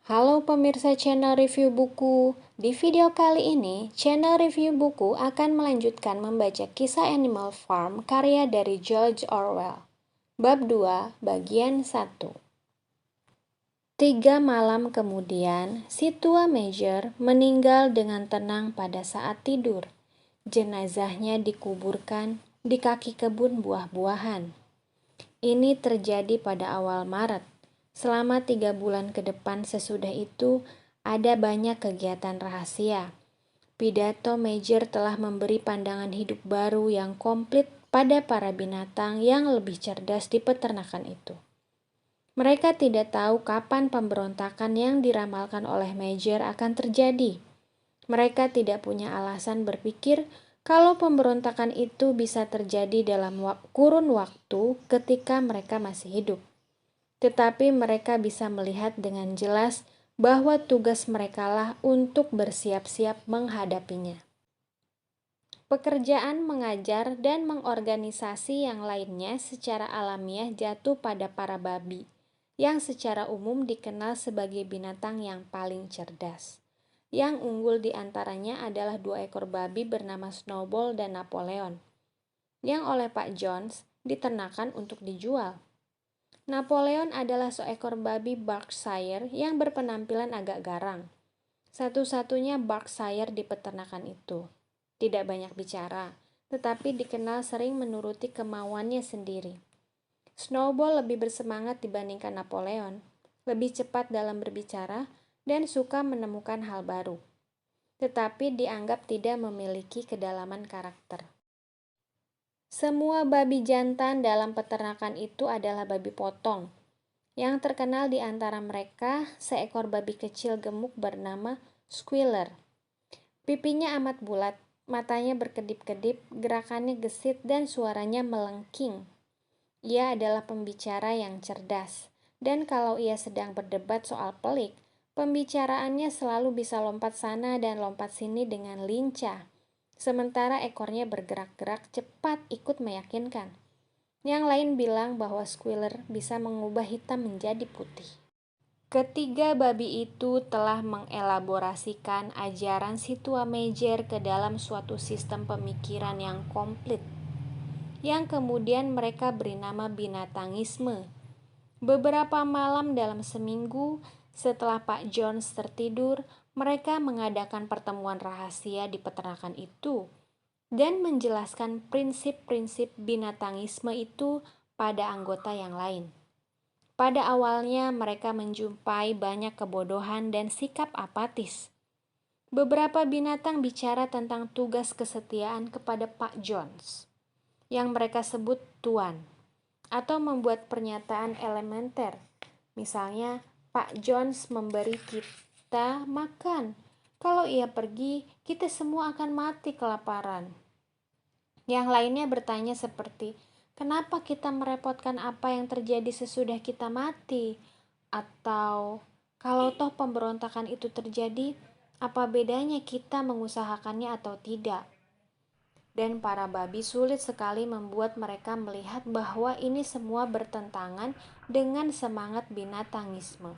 Halo pemirsa channel review buku. Di video kali ini, channel review buku akan melanjutkan membaca kisah Animal Farm karya dari George Orwell. Bab 2, bagian 1. 3 malam kemudian, si tua Major meninggal dengan tenang pada saat tidur. Jenazahnya dikuburkan di kaki kebun buah-buahan. Ini terjadi pada awal Maret. Selama 3 bulan ke depan sesudah itu, ada banyak kegiatan rahasia. Pidato Major telah memberi pandangan hidup baru yang komplit pada para binatang yang lebih cerdas di peternakan itu. Mereka tidak tahu kapan pemberontakan yang diramalkan oleh Major akan terjadi. Mereka tidak punya alasan berpikir kalau pemberontakan itu bisa terjadi dalam kurun waktu ketika mereka masih hidup. Tetapi mereka bisa melihat dengan jelas bahwa tugas merekalah untuk bersiap-siap menghadapinya. Pekerjaan mengajar dan mengorganisasi yang lainnya secara alamiah jatuh pada para babi, yang secara umum dikenal sebagai binatang yang paling cerdas. Yang unggul di antaranya adalah 2 ekor babi bernama Snowball dan Napoleon, yang oleh Pak Jones diternakan untuk dijual. Napoleon adalah seekor babi Berkshire yang berpenampilan agak garang. Satu-satunya Berkshire di peternakan itu. Tidak banyak bicara, tetapi dikenal sering menuruti kemauannya sendiri. Snowball lebih bersemangat dibandingkan Napoleon, lebih cepat dalam berbicara, dan suka menemukan hal baru. Tetapi dianggap tidak memiliki kedalaman karakter. Semua babi jantan dalam peternakan itu adalah babi potong. Yang terkenal di antara mereka seekor babi kecil gemuk bernama Squealer. Pipinya amat bulat, matanya berkedip-kedip, gerakannya gesit dan suaranya melengking. Ia adalah pembicara yang cerdas, dan kalau ia sedang berdebat soal pelik, pembicaraannya selalu bisa lompat sana dan lompat sini dengan lincah. Sementara ekornya bergerak-gerak cepat ikut meyakinkan. Yang lain bilang bahwa Squealer bisa mengubah hitam menjadi putih. Ketiga babi itu telah mengelaborasikan ajaran si tua Major ke dalam suatu sistem pemikiran yang komplit, yang kemudian mereka beri nama binatangisme. Beberapa malam dalam seminggu setelah Pak Jones tertidur, mereka mengadakan pertemuan rahasia di peternakan itu dan menjelaskan prinsip-prinsip binatangisme itu pada anggota yang lain. Pada awalnya mereka menjumpai banyak kebodohan dan sikap apatis. Beberapa binatang bicara tentang tugas kesetiaan kepada Pak Jones, yang mereka sebut Tuan, atau membuat pernyataan elementer. Misalnya, Pak Jones memberi kita makan. Kalau ia pergi, kita semua akan mati kelaparan. Yang lainnya bertanya seperti, kenapa kita merepotkan apa yang terjadi sesudah kita mati? Atau, kalau toh pemberontakan itu terjadi, apa bedanya kita mengusahakannya atau tidak? Dan para babi sulit sekali membuat mereka melihat bahwa ini semua bertentangan dengan semangat binatangisme.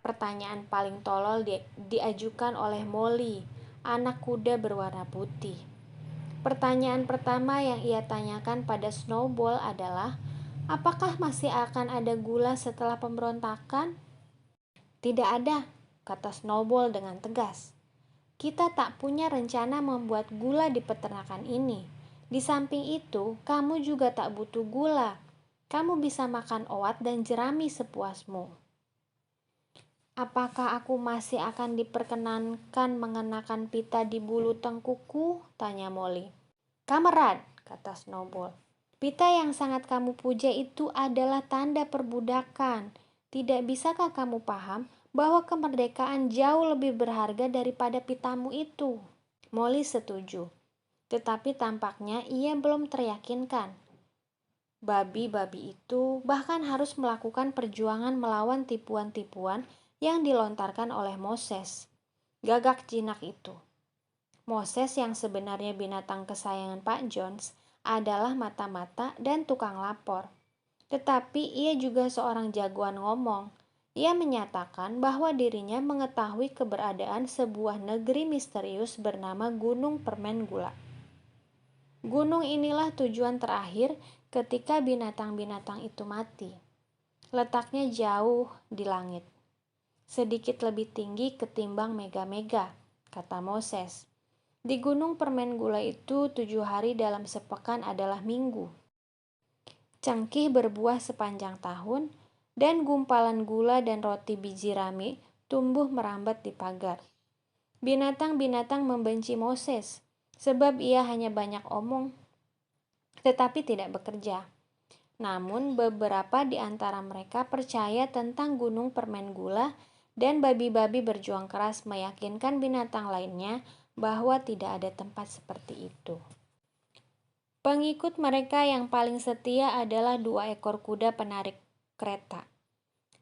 Pertanyaan paling tolol diajukan oleh Molly, anak kuda berwarna putih. Pertanyaan pertama yang ia tanyakan pada Snowball adalah, apakah masih akan ada gula setelah pemberontakan? Tidak ada, kata Snowball dengan tegas. Kita tak punya rencana membuat gula di peternakan ini. Di samping itu, kamu juga tak butuh gula. Kamu bisa makan oat dan jerami sepuasmu. Apakah aku masih akan diperkenankan mengenakan pita di bulu tengkuku? Tanya Molly. Kamerad, kata Snowball. Pita yang sangat kamu puja itu adalah tanda perbudakan. Tidak bisakah kamu paham bahwa kemerdekaan jauh lebih berharga daripada pitamu itu? Molly setuju, tetapi tampaknya ia belum teryakinkan. Babi-babi itu bahkan harus melakukan perjuangan melawan tipuan-tipuan yang dilontarkan oleh Moses, gagak jinak itu. Moses yang sebenarnya binatang kesayangan Pak Jones adalah mata-mata dan tukang lapor. Tetapi ia juga seorang jagoan ngomong Ia menyatakan bahwa dirinya mengetahui keberadaan sebuah negeri misterius bernama Gunung Permen Gula. Gunung inilah tujuan terakhir ketika binatang-binatang itu mati. Letaknya jauh di langit, sedikit lebih tinggi ketimbang mega-mega, kata Moses. Di Gunung Permen Gula itu 7 hari dalam sepekan adalah minggu. Cengkih berbuah sepanjang tahun, dan gumpalan gula dan roti biji rami tumbuh merambat di pagar. Binatang-binatang membenci Moses, sebab ia hanya banyak omong, tetapi tidak bekerja. Namun beberapa di antara mereka percaya tentang gunung permen gula, dan babi-babi berjuang keras meyakinkan binatang lainnya bahwa tidak ada tempat seperti itu. Pengikut mereka yang paling setia adalah 2 ekor kuda penarik kereta,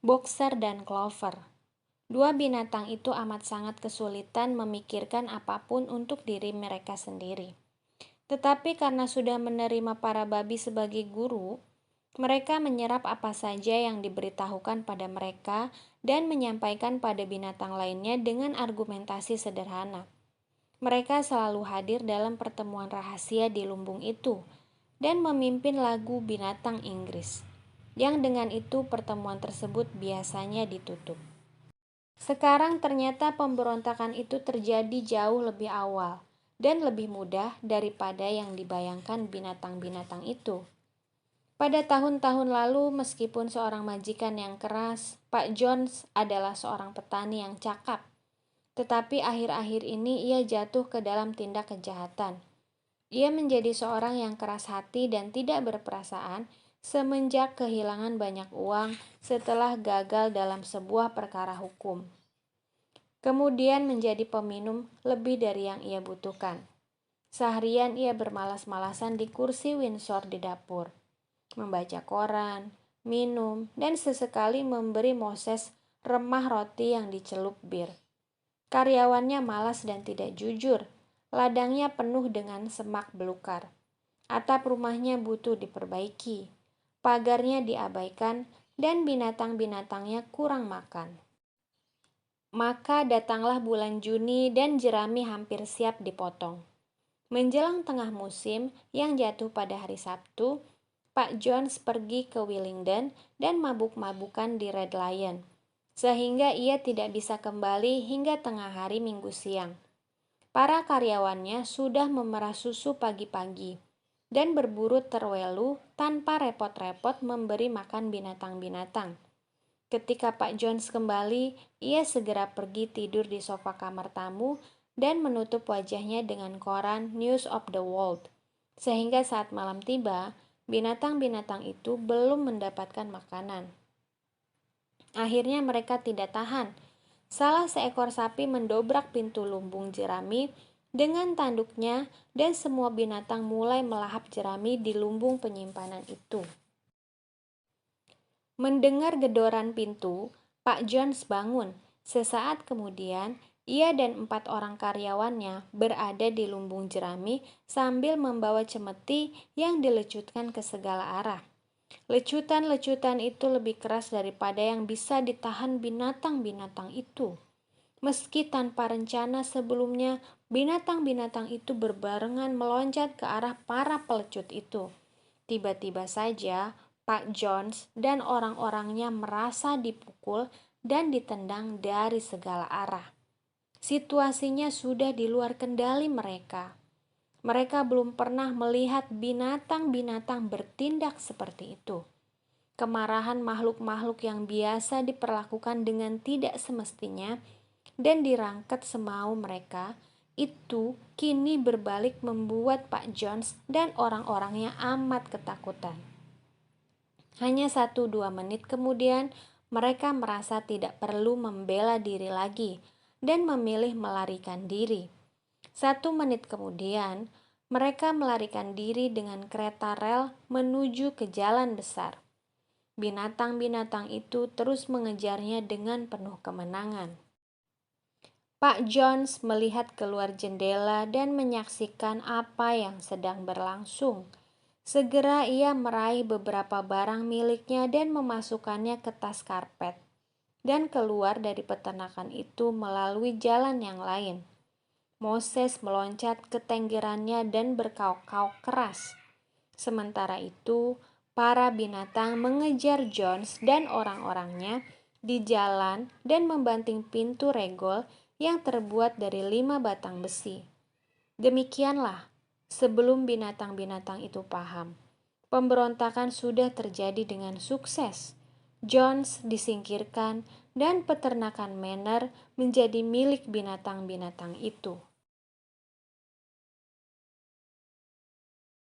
Boxer dan Clover. 2 binatang itu amat sangat kesulitan memikirkan apapun untuk diri mereka sendiri. Tetapi karena sudah menerima para babi sebagai guru, mereka menyerap apa saja yang diberitahukan pada mereka dan menyampaikan pada binatang lainnya dengan argumentasi sederhana. Mereka selalu hadir dalam pertemuan rahasia di lumbung itu dan memimpin lagu binatang Inggris, yang dengan itu pertemuan tersebut biasanya ditutup. Sekarang ternyata pemberontakan itu terjadi jauh lebih awal dan lebih mudah daripada yang dibayangkan binatang-binatang itu. Pada tahun-tahun lalu, meskipun seorang majikan yang keras, Pak Jones adalah seorang petani yang cakap. Tetapi akhir-akhir ini ia jatuh ke dalam tindak kejahatan. Ia menjadi seorang yang keras hati dan tidak berperasaan semenjak kehilangan banyak uang setelah gagal dalam sebuah perkara hukum. Kemudian menjadi peminum lebih dari yang ia butuhkan. Seharian ia bermalas-malasan di kursi Windsor di dapur, membaca koran, minum, dan sesekali memberi Moses remah roti yang dicelup bir. Karyawannya malas dan tidak jujur. Ladangnya penuh dengan semak belukar. Atap rumahnya butuh diperbaiki. Pagarnya diabaikan dan binatang-binatangnya kurang makan. Maka datanglah bulan Juni dan jerami hampir siap dipotong. Menjelang tengah musim yang jatuh pada hari Sabtu, Pak Jones pergi ke Willingdon dan mabuk-mabukan di Red Lion, sehingga ia tidak bisa kembali hingga tengah hari Minggu siang. Para karyawannya sudah memerah susu pagi-pagi dan berburu terwelu tanpa repot-repot memberi makan binatang-binatang. Ketika Pak Jones kembali, ia segera pergi tidur di sofa kamar tamu dan menutup wajahnya dengan koran News of the World, sehingga saat malam tiba, binatang-binatang itu belum mendapatkan makanan. Akhirnya mereka tidak tahan. Salah seekor sapi mendobrak pintu lumbung jerami dengan tanduknya dan semua binatang mulai melahap jerami di lumbung penyimpanan itu. Mendengar gedoran pintu, Pak Jones bangun. Sesaat kemudian, ia dan 4 orang karyawannya berada di lumbung jerami sambil membawa cemeti yang dilecutkan ke segala arah. Lecutan-lecutan itu lebih keras daripada yang bisa ditahan binatang-binatang itu. Meski tanpa rencana sebelumnya, binatang-binatang itu berbarengan meloncat ke arah para pelecut itu. Tiba-tiba saja, Pak Jones dan orang-orangnya merasa dipukul dan ditendang dari segala arah. Situasinya sudah di luar kendali mereka. Mereka belum pernah melihat binatang-binatang bertindak seperti itu. Kemarahan makhluk-makhluk yang biasa diperlakukan dengan tidak semestinya dan dirangket semau mereka, itu kini berbalik membuat Pak Jones dan orang-orangnya amat ketakutan. Hanya 1-2 menit kemudian, mereka merasa tidak perlu membela diri lagi dan memilih melarikan diri. 1 menit kemudian, mereka melarikan diri dengan kereta rel menuju ke jalan besar. Binatang-binatang itu terus mengejarnya dengan penuh kemenangan. Pak Jones melihat keluar jendela dan menyaksikan apa yang sedang berlangsung. Segera ia meraih beberapa barang miliknya dan memasukkannya ke tas karpet. dan keluar dari peternakan itu melalui jalan yang lain. Moses meloncat ke tenggerannya dan berkauk-kauk keras. Sementara itu, para binatang mengejar Jones dan orang-orangnya di jalan dan membanting pintu regol yang terbuat dari 5 batang besi. Demikianlah, sebelum binatang-binatang itu paham, pemberontakan sudah terjadi dengan sukses. Jones disingkirkan dan peternakan Manor menjadi milik binatang-binatang itu.